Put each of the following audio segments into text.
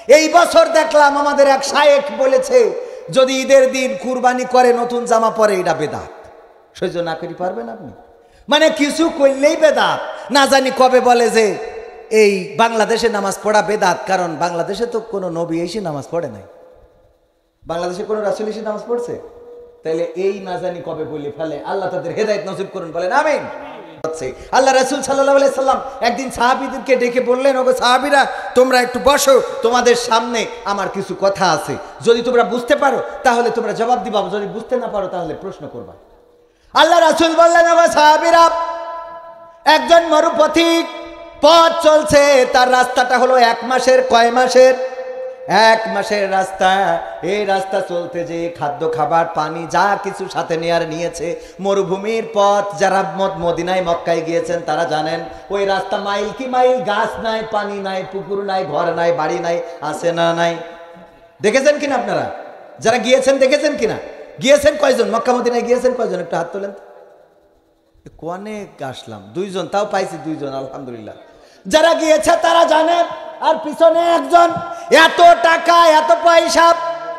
এই বছর দেখলাম আমাদের এক শায়েখ বলেছে যদি ঈদের দিন কুরবানি করে নতুন জামা পরে এটা বেদাত। সহ্য না করি পারবেন আপনি? মানে কিছু করলেই বেদাত। না জানি কবে বলে যে এই বাংলাদেশে নামাজ পড়া বেদাত, কারণ বাংলাদেশে তো কোনো নবী এসে নামাজ পড়ে নাই, বাংলাদেশে কোনো রাসূল এসে নামাজ পড়ছে? তাইলে এই না জানি কবে বলে ফেলে। আল্লাহ তাদের হেদায়েত নসিব করুন, বলেন আমিন। আল্লাহ রাসূল সাল্লাল্লাহু আলাইহি সাল্লাম একদিন সাহাবীদেরকে ডেকে বললেন, ওগো সাহাবীরা তোমরা একটু বসো, তোমাদের সামনে আমার কিছু কথা আছে, যদি তোমরা বুঝতে পারো তাহলে তোমরা জবাব দিবা, যদি বুঝতে না পারো তাহলে প্রশ্ন করবা। আল্লাহ রাসূল বললেন, ওগো সাহাবীরা, একজন মরুপথিক পথ চলছে, তার রাস্তাটা হলো 1 মাসের। কয় মাসের? 1 মাসের রাস্তা। এই রাস্তা চলতে যে খাদ্য খাবার পানি যা কিছু সাথে নিয়েছে, মরুভূমির পথ। যারা মদিনায় মক্কায় গিয়েছেন তারা জানেন ওই রাস্তা মাইল কি মাইল, গাছ নাই, পানি নাই, পুকুর নাই, ঘর নাই, বাড়ি নাই, আছে না নাই? দেখেছেন কিনা আপনারা? যারা গিয়েছেন দেখেছেন কিনা? গিয়েছেন কয়জন? মক্কা মদিনায় গিয়েছেন কয়জন? একটু হাত তোলেন। অনেক আসলাম, 2 জন, তাও পাইছি 2 জন, আলহামদুলিল্লাহ। যারা গিয়েছে তারা জানেন। আর পিছনে একজন। এত টাকা এত পয়সা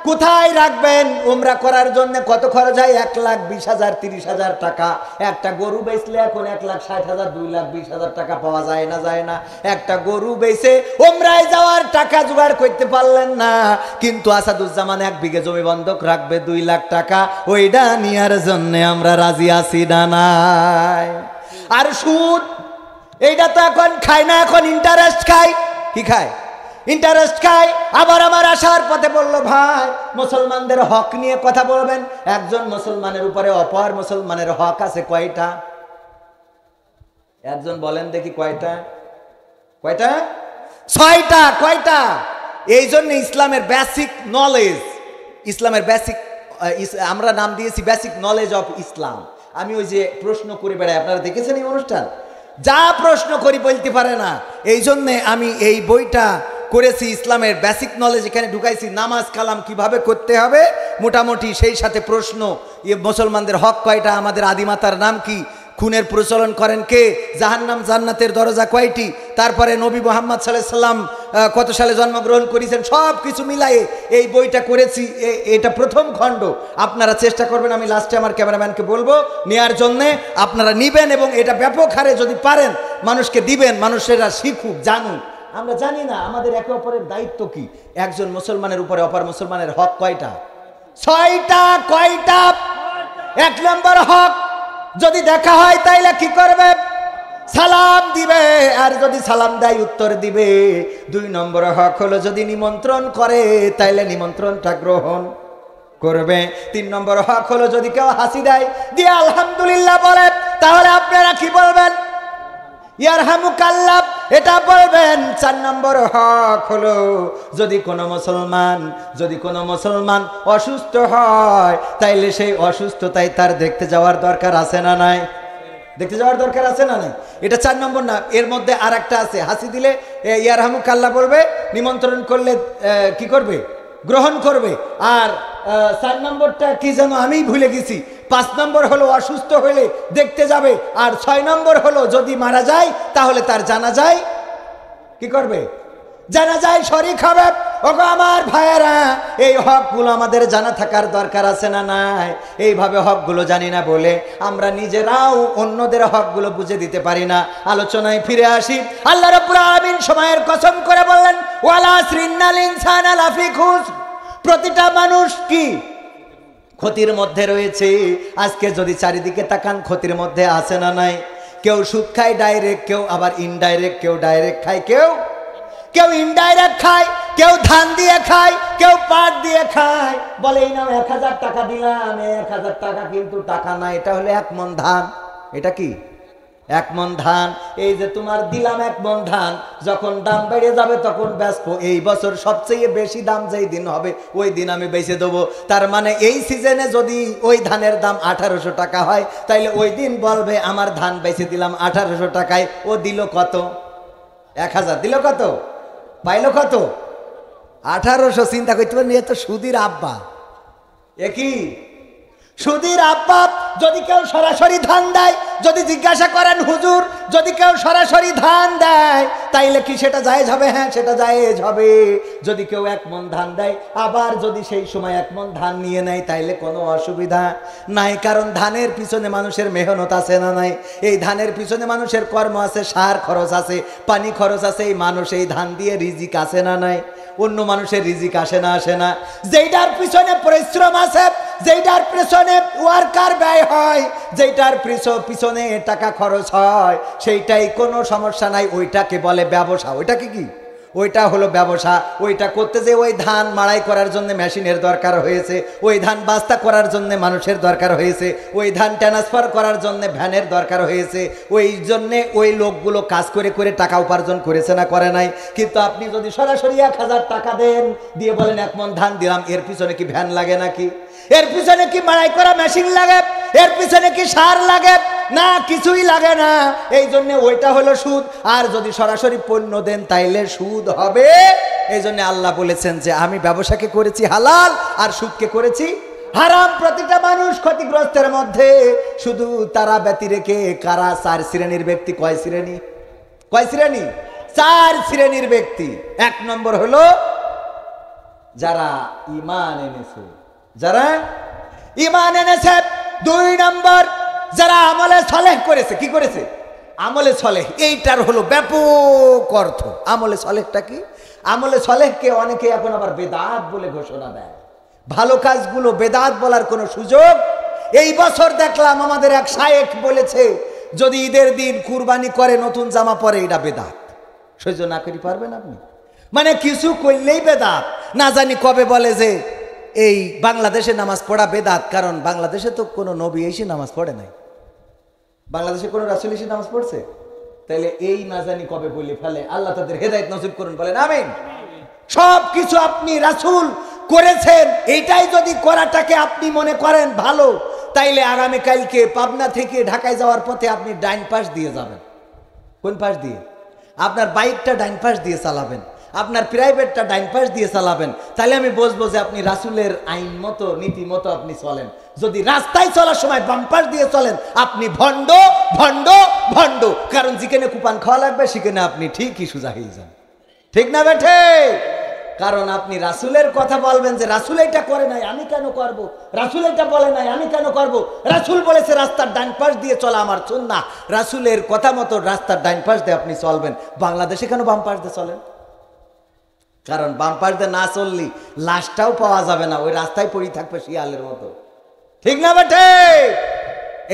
কোথায় রাখবেন? উমরা করার জন্য কত খরচ হয়? 1,20,000 30,000 টাকা। একটা গরু বেচলে এখন 1,60,000 2,20,000 টাকা পাওয়া যায় না? যায় না? একটা গরু বেচে উমরায় যাওয়ার টাকা জোগাড় করতে পারলেন না, কিন্তু আসাদুজ্জামান 1 বিঘে জমি বন্ধক রাখবে 2 লাখ টাকা, ওইটা নেওয়ার জন্য আমরা রাজি আছি না নাই? আর সুদ, এইটা তো এখন খায় না, এখন ইন্টারেস্ট খায়। কি খায়? ইন্টারেস্ট খায়। আবার আমার আসার পথে বললো, ভাই মুসলমানদের হক নিয়ে কথা বলবেন। একজন মুসলমানের উপরে অপর মুসলমানের হক আছে কয়টা? একজন বলেন দেখি কয়টা? কয়টা? 6টা। কয়টা? এই জন্য ইসলামের বেসিক নলেজ, ইসলামের বেসিক, আমরা নাম দিয়েছি বেসিক নলেজ অফ ইসলাম। আমি ওই যে প্রশ্ন করে বেড়াই, আপনারা দেখেছেন এই অনুষ্ঠান? যা প্রশ্ন করি বলতে পারে না, এই জন্যে আমি এই বইটা করেছি, ইসলামের বেসিক নলেজ এখানে ঢুকাইছি। নামাজ কালাম কিভাবে করতে হবে মোটামুটি, সেই সাথে প্রশ্ন, মুসলমানদের হক কয়টা, আমাদের আদিমাতার নাম কি, খুনের প্রচলন করেন কে, জাহান্নাম জান্নাতের দরজা কয়টি, তারপরে নবী মুহাম্মদ সাল্লাল্লাহু আলাইহি সাল্লাম কত সালে জন্মগ্রহণ করেছেন, সব কিছু মিলাই এই বইটা করেছি। এটা প্রথম খণ্ড। আপনারা চেষ্টা করবেন, আমি লাস্টে আমার ক্যামেরাম্যানকে বলবো নেওয়ার জন্যে, আপনারা নিবেন এবং এটা ব্যাপক হারে যদি পারেন মানুষকে দিবেন, মানুষেরা শিখুক, জানুক। আমরা জানি না আমাদের একে অপরের দায়িত্ব কি। একজন মুসলমানের উপরে অপর মুসলমানের হক কয়টা? 6টা। কয়টা? 1 নম্বর হক, যদি দেখা হয় তাইলে কি করবে? সালাম দিবে, আর যদি সালাম দেয় উত্তর দিবে। 2 নম্বর হক হলো যদি নিমন্ত্রণ করে তাইলে নিমন্ত্রণটা গ্রহণ করবে। 3 নম্বর হক হলো যদি কেউ হাসি দেয় দিয়ে আলহামদুলিল্লাহ বলে, তাহলে আপনারা কি বলবেন? ইয়ারহামুকাল্লাহ, এটা বলবেন। 4 নম্বর হক হলো যদি কোনো মুসলমান অসুস্থ হয় তাইলে সেই অসুস্থতায় তার দেখতে যাওয়ার দরকার আছে না নাই? দেখতে যাওয়ার দরকার আছে না নাই? এটা 4 নম্বর না, এর মধ্যে আর একটা আছে। হাসি দিলে ইয়ারহামুকাল্লাহ বলবে, নিমন্ত্রণ করলে কি করবে? গ্রহণ করবে। আর 4 নম্বরটা কি যেন আমি ভুলে গেছি। 5 নম্বর হলো অসুস্থ হলে দেখতে যাবে। আর 6 নম্বর হলো যদি মারা যায় তাহলে তার জানাজায় কি করবে? জানাজায় শরীক হবে। ওগো আমার ভাইয়েরা, এই হকগুলো আমাদের জানা থাকার দরকার আছে না নাই? এইভাবে হকগুলো জানি না বলে আমরা নিজেরাও অন্যদের হকগুলো বুঝে দিতে পারি না। আলোচনায় ফিরে আসি। আল্লাহ রাব্বুল আলামিন সময়ের কসম করে বললেন, ওয়ালা আসরিন্নাল ইনসানা লাফি খুসর, প্রতিটা মানুষ কি ক্ষতির মধ্যে রয়েছে। আজকে যদি চারিদিকে তাকান, ক্ষতির মধ্যে আছে না নাই? কেউ সুদ খায় ডাইরেক্ট, কেউ আবার ইনডাইরেক্ট, কেউ ডাইরেক্ট খায়, কেউ ইনডাইরেক্ট খায়, কেউ ধান দিয়ে খায়, কেউ পাট দিয়ে খায়। বলে এই নাও 1000 টাকা দিলাম, 1000 টাকা কিন্তু টাকা না, এটা হলো 1 মণ ধান। এটা কি? 1 মণ ধান। এই যে তোমার দিলাম 1 মণ ধান, যখন দাম বেড়ে যাবে তখন বেচবো। এই বছর সবচেয়ে বেশি দাম যেই দিন হবে ওই দিন আমি বেচে দেবো। তার মানে এই সিজনে যদি ওই ধানের দাম 1800 টাকা হয়, তাইলে ওই দিন বলবে আমার ধান বেচে দিলাম 1800 টাকায়। ও দিল কত? 1000। দিল কত? পাইলো কত? 1800। চিন্তা করতে পারেন, এ তো সুদীর আব্বা। একই সুদীর আব্বা যদি কেউ সরাসরি ধান দেয়, যদি জিজ্ঞাসা করেন হুজুর যদি কেউ সরাসরি ধান দেয় তাইলে কি সেটা জায়েজ হবে? হ্যাঁ, সেটা জায়েজ হবে যদি কেউ 1 মণ ধান দেয়। আবার যদি সেই সময় 1 মণ ধান নিয়ে নেয় তাইলে কোনো অসুবিধা নাই, কারণ ধানের পিছনে মানুষের মেহনত আছে না নাই? এই ধানের পিছনে মানুষের কর্ম আছে, সার খরচ আছে, পানি খরচ আছে। এই মানুষ এই ধান দিয়ে রিজিক আছে না নাই? অন্য মানুষের রিজিক আসে না? আসে না। যেইটার পিছনে পরিশ্রম আছে, যেইটার পিছনে ওয়ার্কার ব্যয় হয়, যেইটার পিছনে টাকা খরচ হয়, সেইটাই কোনো সমস্যা নাই, ওইটাকে বলে ব্যবসা। ওইটাকে কি? ওইটা হলো ব্যবসা। ওইটা করতে যে ওই ধান মাড়াই করার জন্য মেশিনের দরকার হয়েছে, ওই ধান বাস্তা করার জন্য মানুষের দরকার হয়েছে, ওই ধান ট্রান্সফার করার জন্য ভ্যানের দরকার হয়েছে, ওই জন্যে ওই লোকগুলো কাজ করে করে টাকা উপার্জন করেছে না করে নাই? কিন্তু আপনি যদি সরাসরি 1000 টাকা দেন, দিয়ে বলেন 1 মণ ধান দিলাম, এর পিছনে কি ভ্যান লাগে নাকি? এর পিছনে কি মাড়াই করা মেশিন লাগে? এর পিছনে কি সার লাগে? না, কিছুই লাগে না। এই জন্য ওইটা হলো সুদ। আর যদি সরাসরি পণ্য দেন তাইলে সুদ হবে। এই জন্য আল্লাহ বলেছেন যে আমি ব্যবসাকে করেছি হালাল আর সুদকে করেছি হারাম। প্রতিটা মানুষ ক্ষতিগ্রস্তের মধ্যে, শুধু তারা ব্যতি রেখে কারা? 4 শ্রেণীর ব্যক্তি। কয় শ্রেণী? 4 শ্রেণীর ব্যক্তি। 1 নম্বর হলো যারা ঈমান এনেছে, যারা ঈমান এনেছে। 2 নম্বর যারা আমলে সলেহ করেছে। কি করেছে? আমলে সলেহ। এইটার হলো ব্যাপক অর্থ। আমলে সলেহটা কি? আমলে সলেহকে অনেকে এখন আবার বেদাত বলে ঘোষণা দেয়। ভালো কাজগুলো বেদাত বলার কোনো সুযোগ। এই বছর দেখলাম আমাদের এক শায়েখ বলেছে যদি ঈদের দিন কুরবানি করে নতুন জামা পরে এটা বেদাত। সহ্য না করি পারবেন আপনি? মানে কিছু করলেই বেদাত। না জানি কবে বলে যে এই বাংলাদেশে নামাজ পড়া বেদাত, কারণ বাংলাদেশে তো কোনো নবী এসে নামাজ পড়ে নাই। বাংলাদেশে কোনো রাসূল এসে নামাজ পড়ছে? তাইলে এই না জানি কবে বলে ফেলে। আল্লাহ তাদের হেদায়েত নসিব করুন, বলেন আমিন। সব কিছু আপনি রাসূল করেছেন, এইটাই যদি করাটাকে আপনি মনে করেন ভালো, তাইলে আগামীকালকে পাবনা থেকে ঢাকায় যাওয়ার পথে আপনি ডাইন পাশ দিয়ে যাবেন। কোন পাশ দিয়ে? আপনার বাইকটা ডাইন পাশ দিয়ে চালাবেন, আপনার প্রাইভেটটা ডাইন পাশ দিয়ে চালাবেন। তাহলে আমি বুঝবো যে আপনি রাসূলের আইন মতো, নীতি মতো আপনি চলেন। যদি রাস্তায় চলার সময় বাম পাশ দিয়ে চলেন, আপনি ভণ্ড ভণ্ড ভণ্ড। কারণ যেখানে কুপান খাওয়া লাগবে সেখানে আপনি ঠিকই সোজা হয়ে যান। ঠিক না বেঠে? কারণ আপনি রাসূলের কথা বলবেন যে রাসূল এটা করে নাই, আমি কেন করব? রাসূল এটা বলে নাই, আমি কেন করব? রাসূল বলেছে রাস্তার ডান পাশ দিয়ে চলা আমার সুন্নাহ। রাসূলের কথা মতো রাস্তার ডান পাশ দিয়ে আপনি চলবেন। বাংলাদেশে কেন বাম পাশ দিয়ে চলেন? কারণ বাম পাশ দিয়ে না চললে লাশটাও পাওয়া যাবে না, ওই রাস্তায় পড়ে থাকবে শিয়ালের মতো। ঠিক না বেটে?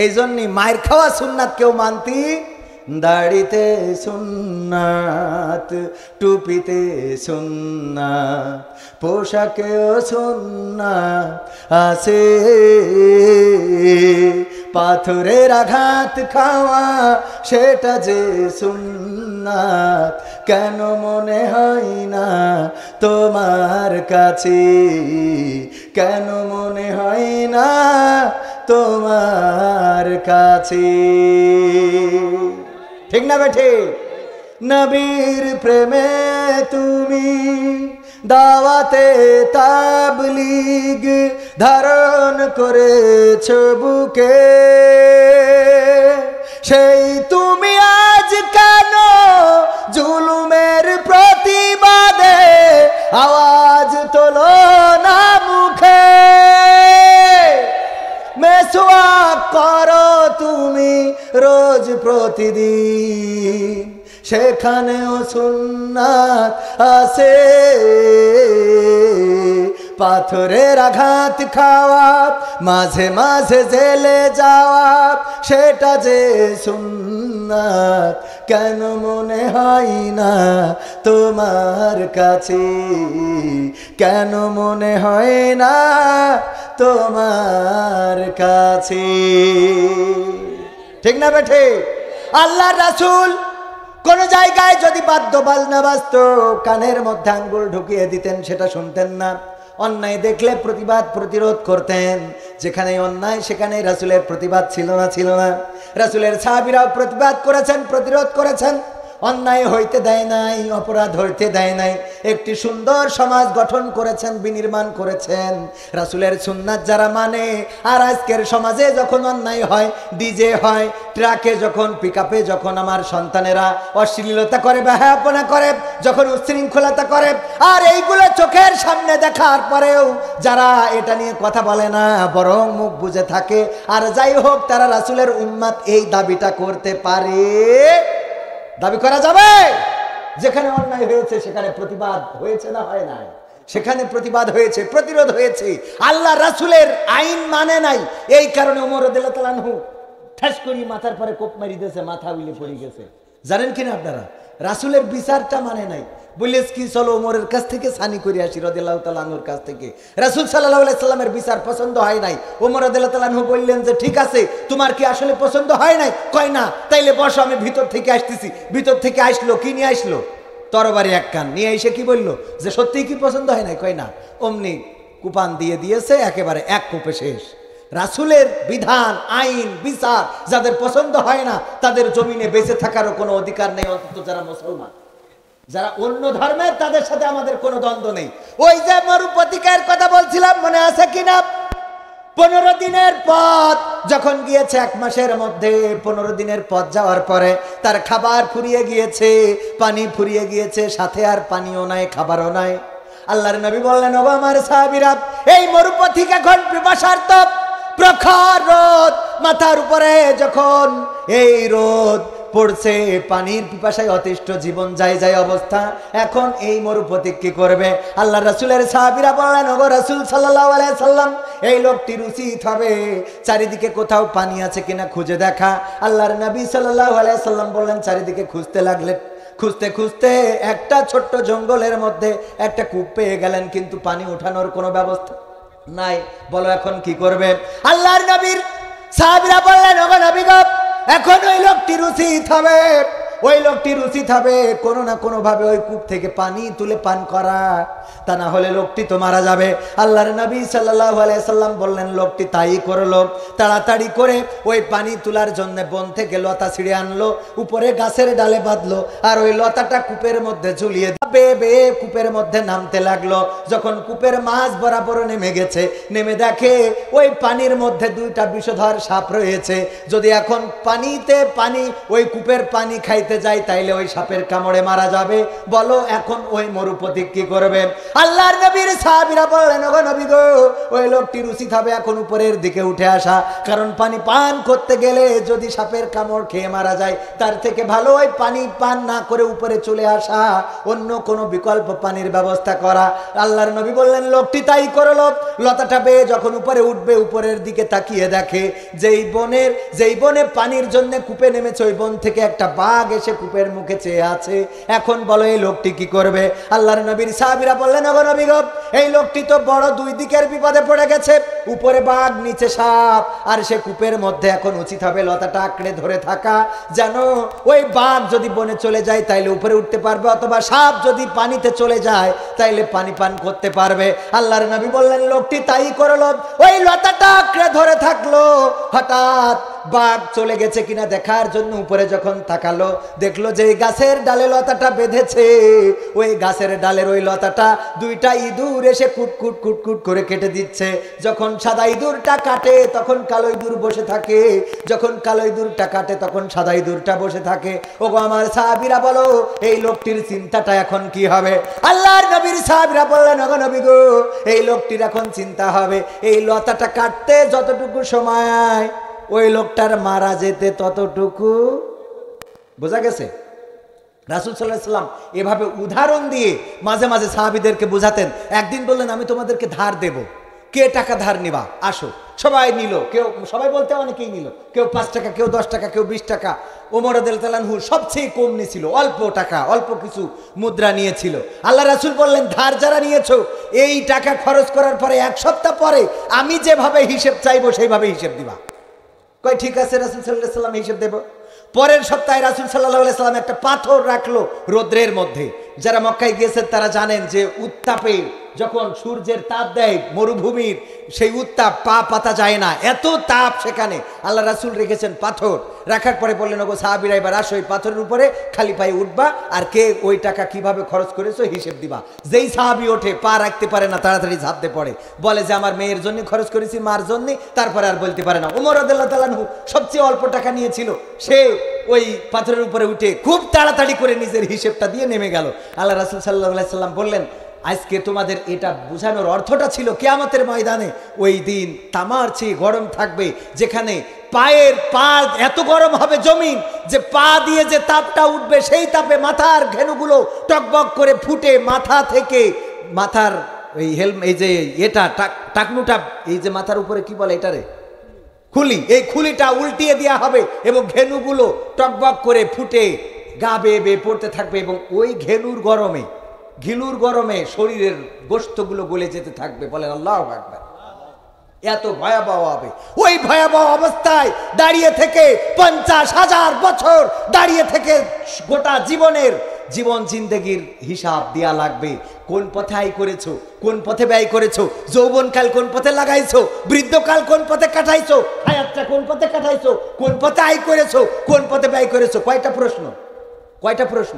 এই জন্যই মায়ের খাওয়া সুন্নাত কেউ মানতি, দাড়িতে সুন্নাত, টুপিতে সুন্নাত, পোশাকেও সুন্নাত আছে। পাথরের আঘাত খাওয়া সেটা যে সুন্নাত, কেন মনে হয় না তোমার কাছে? কেন মনে হয় না তোমার কাছে? ঠিক না বেঠে? নবীর প্রেমে তুমি দাওয়াতে তাবলীগ ধারণ করেছ বুকে, সেই তুমি আজ কেন জুলুমের প্রতিবাদে আওয়াজ তোলো না মুখে? মেসওয়াক করো তুমি রোজ প্রতিদিন, সেখানেও সুন্নাত আছে। পাথরের আঘাত খাওয়া, মাঝে মাঝে জেলে যাওয়া, সেটা যে সুন্নাত, কেন মনে হয় না তোমার কাছে? কেন মনে হয় না তোমার কাছে? ঠিক না বেঠে? আল্লাহ রাসূল কোন জায়গায় যদি বাদ্য বাজনা বাজত, কানের মধ্যে আঙ্গুল ঢুকিয়ে দিতেন, সেটা শুনতেন না। অন্যায় দেখলে প্রতিবাদ প্রতিরোধ করতেন। যেখানে অন্যায় সেখানে রাসূলের প্রতিবাদ ছিল না? ছিল না? রাসূলের সাহাবীরাও প্রতিবাদ করেছেন, প্রতিরোধ করেছেন। অন্যায় হইতে দেয় নাই, অপরাধ হইতে দেয় নাই, একটি সুন্দর সমাজ গঠন করেছেন, বিনির্মাণ করেছেন রাসূলের সুন্নাত যারা মানে। আর আজকের সমাজে যখন অন্যায় হয়, ডিজে হয়, ট্রাকে যখন, পিকআপে যখন আমার সন্তানেরা অশ্লীলতা করে, বেহায়াপনা করে, যখন উচ্ছৃঙ্খলতা করে, আর এইগুলো চোখের সামনে দেখার পরেও যারা এটা নিয়ে কথা বলে না, বরং মুখ বুজে থাকে। আর যাই হোক, তারা রাসূলের উম্মত, এই দাবিটা করতে পারে? দাবি করা যাবে? যেখানে অন্যায় হয়েছে সেখানে প্রতিবাদ হয়েছে না হয় নাই? সেখানে প্রতিবাদ হয়েছে, প্রতিরোধ হয়েছে। আল্লাহ রাসূলের আইন মানে নাই, এই কারণে ওমর রাদিয়াল্লাহু তাআলা আনহু ঠাস করি মাথার পরে কোপ মারি দিয়েছে, মাথা উইলে পড়ে গেছে। জানেন কিনা আপনারা? রাসূলের বিচারটা মানে নাই। বলিস কি, চলো ওমরের কাছ থেকে সানি করে আসি রাদিয়াল্লাহু তাআলা আনহুর কাছ থেকে। রাসূল সাল্লাল্লাহু আলাইহি সাল্লামের বিচার পছন্দ হয় নাই। ওমর রাদিয়াল্লাহু তাআলা আনহু বললেন যে ঠিক আছে, তোমার কি আসলে পছন্দ হয় নাই? কয় না, তাইলে বসো, আমি ভিতর থেকে আসতেছি। ভিতর থেকে আসলো, কি নিয়ে আসলো? তরবারি এক কান নিয়ে এসে কি বললো যে সত্যিই কি পছন্দ হয় নাই? কয় না। অমনি কুপান দিয়ে দিয়েছে, একেবারে এক কোপে শেষ। রাসূলের বিধান, আইন, বিচার যাদের পছন্দ হয় না, তাদের জমিনে বেঁচে থাকারও কোনো অধিকার নেই, অন্তত যারা মুসলমান। যারা অন্য ধর্মের, তাদের সাথে আমাদের কোনো দ্বন্দ্ব নেই। ওই যে মরুপতিকের কথা বলছিলাম, মনে আছে কিনা? 15 দিনের পথ যখন গিয়েছে, 1 মাসের মধ্যে 15 দিনের পথ যাওয়ার পরে তার খাবার ফুরিয়ে গিয়েছে, পানি ফুরিয়ে গিয়েছে, সাথে আর পানিও নাই, খাবারও নাই। আল্লাহর নবী বললেন, ও আমার সাহাবীরা, এই মরুপথিক এখন পিপাসার্ত, প্রখর রোদ মাথার উপরে, যখন এই রোদ পড়ছে, পানির পিপাসায় অতিষ্ঠ, জীবন যায় যায় অবস্থা। এখন এই মরুপথিক কি করবে? আল্লাহ রাসূলের সাহাবীরা বললেন, ওগো রাসূল সাল্লাল্লাহু আলাইহি সাল্লাম, এই লোকটির উচিত হবে চারিদিকে কোথাও পানি আছে কিনা খুঁজে দেখা। আল্লাহর নবী সাল্লাল্লাহু আলাইহি সাল্লাম বললেন, চারিদিকে খুঁজতে লাগলেন। খুঁজতে খুঁজতে একটা ছোট্ট জঙ্গলের মধ্যে একটা কূপ পেয়ে গেলেন, কিন্তু পানি ওঠানোর কোনো ব্যবস্থা নাই। বলো এখন কি করবে? আল্লাহর নবীর সাহাবীরা বললেন, ওগো নবী গো, এখন ওই লোকটির উচিত হবে, ওই লোকটির উচিত হবে কোনো না কোনো ভাবে ওই কূপ থেকে পানি তুলে পান করা, তা না হলে লোকটি তো মারা যাবে। আল্লাহর নবী সাল্লাল্লাহু আলাইহি সাল্লাম বললেন, লোকটি তাই করলো। তাড়াতাড়ি করে ওই পানি তোলার জন্য বন থেকে লতা ছিঁড়ে আনলো, উপরে গাছের ডালে বাঁধলো, আর ওই লতাটা কূপের মধ্যে ঝুলিয়ে বেয়ে বেয়ে কূপের মধ্যে নামতে লাগলো। যখন কূপের মাঝ বরাবর নেমে গেছে, নেমে দেখে ওই পানির মধ্যে 2টা বিষধর সাপ রয়েছে। যদি এখন পানি ওই কূপের পানি খাইতে যায়, তাইলে ওই সাপের কামড়ে মারা যাবে। বলো এখন ওই মরুপথিক কি করবে? আল্লাহর নবীর সাহাবীরা বললেন, ওগো নবী গো, ওই লোকটির উচিত হবে এখন উপরের দিকে উঠে আসা, কারণ পানি পান করতে গেলে যদি সাপের কামড় খেয়ে মারা যায়, তার থেকে ভালো ওই পানি পান না করে উপরে চলে আসা, অন্য কোনো বিকল্প পানির ব্যবস্থা করা। আল্লাহর নবী বললেন, লোকটি তাই করলো। লতাটা বেয়ে যখন উপরে উঠবে, উপরের দিকে তাকিয়ে দেখে যেই বনে পানির জন্য কূপে নেমেছে, ওই বন থেকে একটা বাঘ এসে কূপের মুখে চেয়ে আছে। এখন বলো এই লোকটি কি করবে? আল্লাহর নবীর সাহাবীরা বললেন, ওগো নবী গো, এই লোকটি তো বড় 2 দিকের বিপদে পড়ে গেছে, উপরে বাঘ, নিচে সাপ, আর সে কূপের মধ্যে এখন উচিত হবে লতাটা আঁকড়ে ধরে থাকা, যেন ওই বাঘ যদি বনে চলে যায় তাইলে উপরে উঠতে পারবে, অথবা সাপ যদি পানিতে চলে যায় তাইলে পানি পান করতে পারবে। আল্লাহর নবী বললেন, লোকটি তাই করলো, ওই লতাটা আঁকড়ে ধরে থাকলো। হঠাৎ বাঘ চলে গেছে কিনা দেখার জন্য উপরে যখন তাকালো, দেখলো যে গাছের ডালে লতাটা বেঁধেছে, ওই গাছের ডালের ওই লতাটা 2টা ইঁদুর এসে কুটকুট কুটকুট করে কেটে দিচ্ছে। যখন সাদা ইঁদুরটা কাটে তখন কালো ইঁদুর বসে থাকে, যখন কালো ইঁদুরটা কাটে তখন সাদা ইঁদুরটা বসে থাকে। ওগো আমার সাহাবীরা বলো, এই লোকটির চিন্তাটা এখন কি হবে? আল্লাহর নবীর সাহাবীরা বললেন, ওগো নবী গো, এই লোকটির এখন চিন্তা হবে, এই লতাটা কাটতে যতটুকু সময় ওই লোকটার মারা যেতে ততটুকু। বোঝা গেছে? রাসূল সাল্লাল্লাহু আলাইহি ওয়াসাল্লাম এভাবে উদাহরণ দিয়ে মাঝে মাঝে সাহাবীদেরকে বোঝাতেন। একদিন বললেন, আমি তোমাদেরকে ধার দেব, কে টাকা ধার নিবা আসো। সবাই নিল, সবাই বলতে অনেকেই নিল, কেউ 5 টাকা, কেউ 10 টাকা, কেউ 20 টাকা। ওমর রাদিয়াল্লাহু আনহু সবচেয়ে কম নিয়েছিল, অল্প টাকা, অল্প কিছু মুদ্রা নিয়েছিল। আল্লাহ রাসূল বললেন, ধার যারা নিয়েছো, এই টাকা খরচ করার পরে 1 সপ্তাহ পরে আমি যেভাবে হিসেব চাইবো সেইভাবে হিসেব দিবা। কয় ঠিক আছে রাসূল সাল্লাল্লাহু আলাইহি ওয়াসাল্লাম, হিসেব দেব। পরের সপ্তাহে রাসূল সাল্লাল্লাহু আলাইহি ওয়াসাল্লাম একটা পাথর রাখলো রোদ্রের মধ্যে। যারা মক্কায় গিয়েছেন তারা জানেন যে উত্তাপে যখন সূর্যের তাপ দেয় মরুভূমির সেই উত্তাপ, পা পাতা যায় না, এত তাপ সেখানে। আল্লাহ রাসূল রেখেছেন পাথর, রাখার পরে বললেন, ওগো সাহাবীরা এবার আসো, ওই পাথরের উপরে খালি পায়ে উঠবা, আর কে ওই টাকা কিভাবে খরচ করেছো হিসেব দিবা। যেই সাহাবী ওঠে পা রাখতে পারে না, তাড়াতাড়ি ঝাঁপতে পড়ে, বলে যে আমার মেয়ের জন্য খরচ করেছি, মার জন্য, তারপরে আর বলতে পারে না। ওমর রাদিয়াল্লাহু তাআলা আনহু সবচেয়ে অল্প টাকা নিয়েছিল, সে ওই পাথরের উপরে উঠে খুব তাড়াতাড়ি করে নিজের হিসেবটা দিয়ে নেমে গেল। আল্লাহ রাসূল সাল্লাল্লাহু আলাইহি সাল্লাম বললেন, আজকে তোমাদের এটা বোঝানোর অর্থটা ছিল কিয়ামতের ময়দানে ওই দিন তামার চেয়ে গরম থাকবে, যেখানে পায়ের পা এত গরম হবে জমিন, যে পা দিয়ে যে তাপটা উঠবে সেই তাপে মাথার ঘেনুগুলো টকবক করে ফুটে মাথা থেকে মাথার এই এই যে এটা টাকনুটা, এই যে মাথার উপরে কি বলে এটারে, খুলি, এই খুলিটা উল্টিয়ে দেওয়া হবে এবং ঘেনুগুলো টকবক করে ফুটে গা বেয়ে বেয়ে পড়তে থাকবে, এবং ওই ঘিলুর গরমে শরীরের গোশতগুলো গলে যেতে থাকবে। বলেন আল্লাহু আকবার। এত ভয়াবহ হবে। ওই ভয়াবহ অবস্থায় দাঁড়িয়ে থেকে 50,000 বছর দাঁড়িয়ে থেকে গোটা জীবন জিন্দেগির হিসাব দেয়া লাগবে। কোন পথে আয় করেছো, কোন পথে ব্যয় করেছো, যৌবনকাল কোন পথে লাগাইছো, বৃদ্ধকাল কোন পথে কাটাইছো, হায়াতটা কোন পথে কাটাইছো, কোন পথে আয় করেছো, কোন পথে ব্যয় করেছো। কয়টা প্রশ্ন?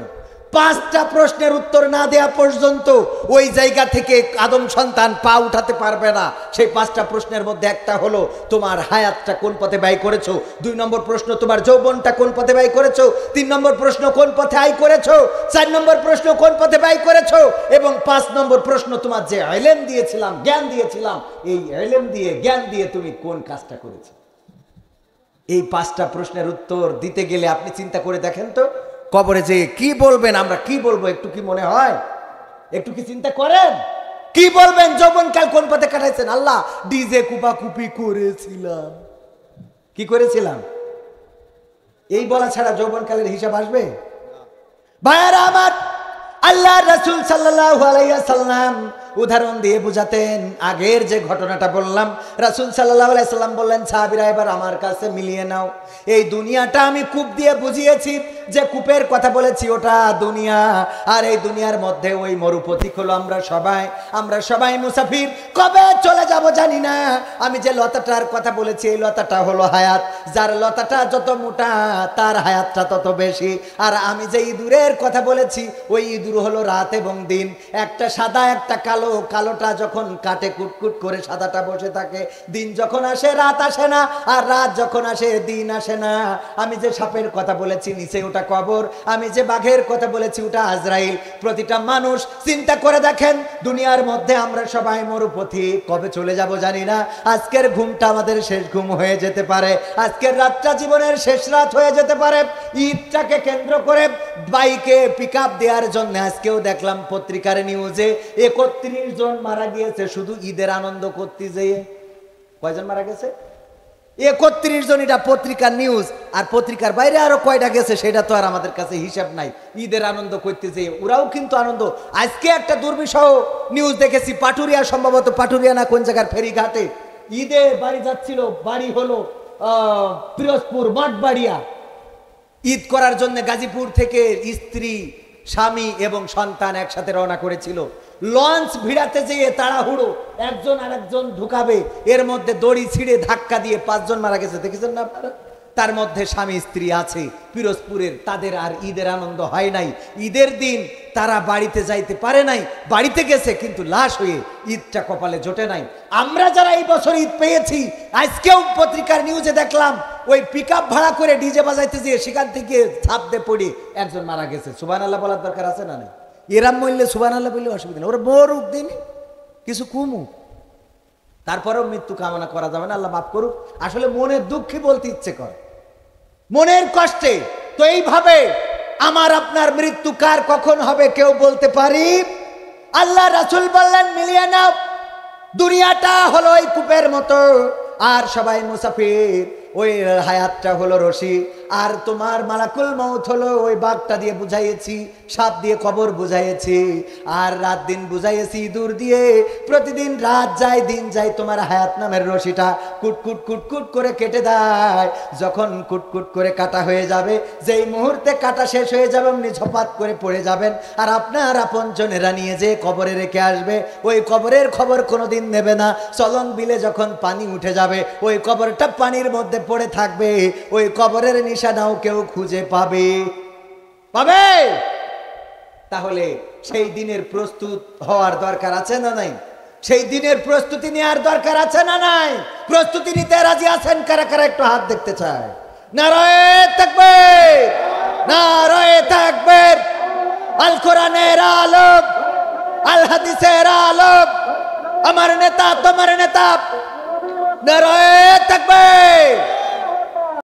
5টা প্রশ্নের উত্তর না দেয়া পর্যন্ত ওই জায়গা থেকে আদম সন্তান পা উঠাতে পারবে না। সেই 5টা প্রশ্নের মধ্যে একটা হলো তোমার হায়াতটা কোন পথে ব্যয় করেছো, 2 নম্বর প্রশ্ন তোমার যৌবনটা কোন পথে ব্যয় করেছো, 3 নম্বর প্রশ্ন কোন পথে আয় করেছো, 4 নম্বর প্রশ্ন কোন পথে ব্যয় করেছো, এবং 5 নম্বর প্রশ্ন তোমার যে ইলম দিয়েছিলাম, জ্ঞান দিয়েছিলাম, এই ইলম দিয়ে জ্ঞান দিয়ে তুমি কোন কাজটা করেছো। এই 5টা প্রশ্নের উত্তর দিতে গেলে আপনি চিন্তা করে দেখেন তো, কবরে যে কি বলবেন, আমরা কি বলবো, একটু কি মনে হয়? একটু কি চিন্তা করেন? কি বলবেন? যৌবনকাল কোন পথে কাটাইছেন? আল্লাহ, ডিজে কুপাকুপি করেছিলাম। কি করেছিলাম? এই বলা ছাড়া যৌবনকালের হিসাব আসবে? ভাইয়ারা আমার, আল্লাহ রাসূল সাল্লাল্লাহু আলাইহি ওয়াসাল্লাম উদাহরণ দিয়ে বুঝাতেন। আগের যে ঘটনাটা বললাম, রাসূল সাল্লাল্লাহু আলাইহি ওয়াসাল্লাম বললেন, সাহাবীরা এবার আমার কাছে মিলিয়ে নাও, এই দুনিয়াটা আমি কূপ দিয়ে বুঝিয়েছি, যে কূপের কথা বলেছি ওটা দুনিয়া, আর এই দুনিয়ার মধ্যে ওই মরুপথিক হলো আমরা সবাই মুসাফির, কবে চলে যাব জানি না। আমি যে লতাটার কথা বলেছি এই লতাটা হলো হায়াত, যার লতাটা যত মোটা তার হায়াতটা তত বেশি। আর আমি যে ইঁদুরের কথা বলেছি ওই ইঁদুর হলো রাত এবং দিন, একটা সাদা একটা কালো, কালোটা যখন কাটে কুটকুট করে সাদাটা বসে থাকে, দিন যখন আসে রাত আসে না, আর রাত যখন আসে দিন আসে না। আমি যে সাপের কথা বলেছি নিচে ওটা কবর, আমি যে বাঘের কথা বলেছি ওটা আজরাইল। প্রতিটা মানুষ চিন্তা করে দেখেন, দুনিয়ার মধ্যে আমরা সবাই মরুপথী, কবে চলে যাব জানি না। আজকের ঘুমটা আমাদের শেষ ঘুম হয়ে যেতে পারে, আজকের রাতটা জীবনের শেষ রাত হয়ে যেতে পারে। ঈদটাকে কেন্দ্র করে বাইকে পিকআপ দেওয়ার জন্য আজকেও দেখলাম পত্রিকার নিউজে 31 জন মারা গিয়েছে শুধু ঈদের আনন্দ করতে যেয়ে। কয়জন মারা গেছে? 31 জন। এটা পত্রিকার নিউজ। আর পত্রিকার বাইরে আরো কয়টা গেছে সেটা তো আর আমাদের কাছে হিসাব নাই। ঈদের আনন্দ করতে যেয়ে ওরাও কিন্তু আনন্দ। আজকে একটা দুর্বিষহ নিউজ দেখেছি, পাটুরিয়া, সম্ভবত পাটুরিয়া না কোন জায়গার ফেরিঘাটে ঈদে বাড়ি যাচ্ছিল, বাড়ি হলো পিরোজপুর মঠবাড়িয়া, ঈদ করার জন্য গাজীপুর থেকে স্ত্রী, স্বামী এবং সন্তান একসাথে রওনা করেছিল। লঞ্চ ভিড়াতে যেয়ে তাড়াহুড়ো, একজন আরেকজন ঢুকাবে, এর মধ্যে দড়ি ছিঁড়ে ধাক্কা দিয়ে 5 জন মারা গেছে। দেখেছেন না আপনারা? তার মধ্যে স্বামী স্ত্রী আছে পিরোজপুরের। তাদের আর ঈদের আনন্দ হয় নাই। ঈদের দিন তারা বাড়িতে যাইতে পারে নাই, বাড়িতে গেছে কিন্তু লাশ হয়ে, ঈদটা কপালে জোটে নাই। আমরা যারা এই বছর ঈদ পেয়েছি, আজকেও পত্রিকার নিউজে দেখলাম ওই পিকআপ ভাড়া করে ডিজে বাজাইতে যেয়ে সেখান থেকে ছাপতে পড়ে একজন মারা গেছে। সুবহানাল্লাহ বলার দরকার আছে না? নাই? এরাম মরলে সুবহানাল্লাহ বললে অসুবিধা নেই, ওরা মরুক দিন, কিছু কুমুক, তারপরেও মৃত্যু কামনা করা যাবে না। আল্লাহ মাফ করুক। আসলে মনের দুঃখে বলতে ইচ্ছে করে, মনের কষ্টে। তো এইভাবে আমার আপনার মৃত্যু কার কখন হবে কেউ বলতে পারি? আল্লাহ রাসূল বললেন, মিলিয়ে নাও, দুনিয়াটা হলো ওই কূপের মতো, আর সবাই মুসাফির। ওই হায়াতটা হলো রশি, আর তোমার মালাকুল মউত হলো ওই বাঘটা দিয়ে বুঝাইয়েছি, সাপ দিয়ে কবর বুঝাইয়েছি, আর রাত দিন বুঝাইয়েছি দূর দিয়ে। প্রতিদিন রাত যায় দিন যায়, তোমার হায়াত নামের রশিটা কুটকুট কুটকুট করে কেটে দেয়। যখন কুটকুট করে কাটা হয়ে যাবে, যেই মুহূর্তে কাটা শেষ হয়ে যাবে অমনি ঝপাত করে পড়ে যাবেন, আর আপনার আপনজনেরা নিয়ে যে কবরে রেখে আসবে। ওই কবরের খবর কোনোদিন নেবে না। চলন বিলে যখন পানি উঠে যাবে, ওই কবরটা পানির মধ্যে পড়ে থাকবে। ওই কবরের নিশানাও কেউ খুঁজে পাবে। তাহলে সেই দিনের প্রস্তুত হওয়ার দরকার আছে না নাই? সেই দিনের প্রস্তুতি নেওয়ার দরকার আছে না নাই? প্রস্তুতি নিতে রাজি আছেন কারা কারা? একটু হাত দেখতে চায়। নারায়ে তাকবীর, নারায়ে তাকবীর। আল কোরআনের আলোক, আল হাদিসের আলোক, আমার নেতা তোমার নেতা। নারায়ে তাকবীর।